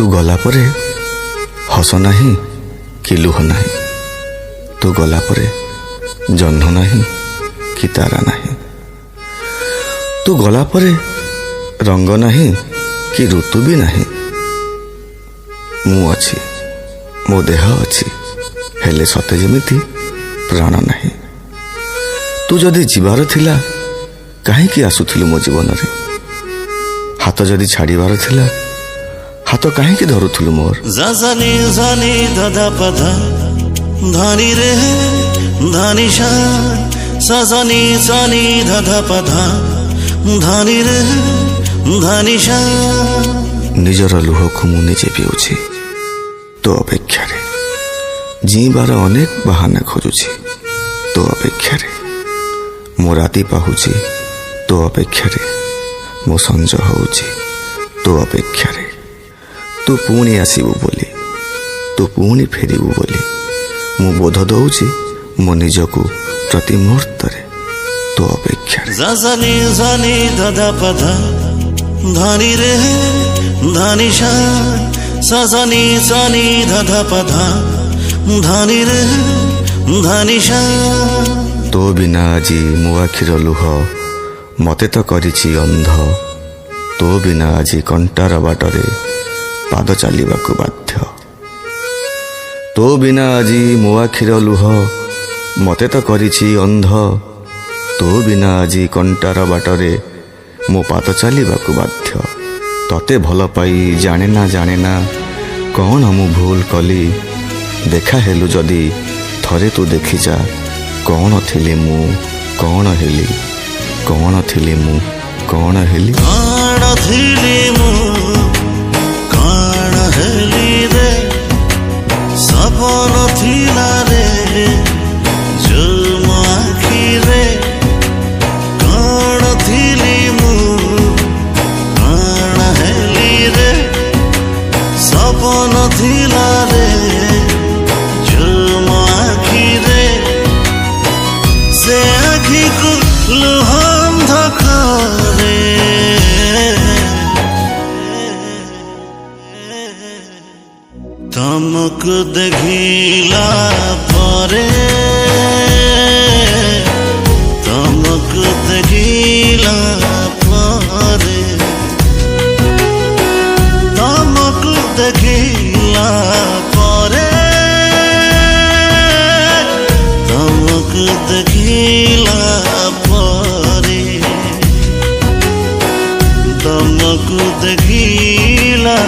तू गला परे हस नहीं कि लुह नहीं, तू गला परे जह्न नहीं कि तारा नहीं, तू गला परे रंग नहीं कि ऋतु भी नहीं। मु अच्छी मो देह अच्छी हेले सते जेमिति प्राण नहीं। तू जदि जीवार थिला काहेकि आसुथिलु मो जीवन रे, हाथ जदि छाड़ीबार थिला हाथ काहेकि धरुथिलु मोर। जानी जानी दादा पधा धानी रे धानी शा सजनी जानी दादा पधा धानी रे धानी शा। निजर लुह को मु निजे पिउछि तो अपेक्षा रे, जीवार अनेक बहाना खोजुछि तो अपेक्षा रे, मो राति पाहुछि तो अपेक्षा रे, मो संज होउछि तो अपेक्षा रे। तू पुणी आसीबु बोली, तू पुणी फेरिबु बोली मु बोध दउछि मो निजको प्रति मुहूर्त रे तो अपेक्षा रे। जानी जानी दादा पधा धानी रे धानी शा सजनी जानी दादा पधा धानी रे धानी शा। तो बिना आजी मो आखिर लुह मते तो करिछि अंध, तो बिना आजी कंटार बाटरे पाद चलिबाकु बाध्य। तो बिना आजी मो आखिर लुह मते तो करिछि अंध, तो बिना आजी कंटार बाटरे मो पाद चलिबाकु बाध्य। तते भल पाई जाने ना कौन मु भूल कली, देखा हेलु जदि थरे तू देखी जा कौन थिली मु कौन हेली, कौन थिली मु कौन हेली। कौन थिली मु कौन हेली रे, सपन थिला रे जो मो आखि रे। कौन थिली मु कौन हेली रे, सपन थिला रे जो मो आखि रे। से आखि को लुह अंधकारे तमक देखिला परे, तमक देखिला परे, तमक देखिला परे, तमक देखिला परे, तमक देखिला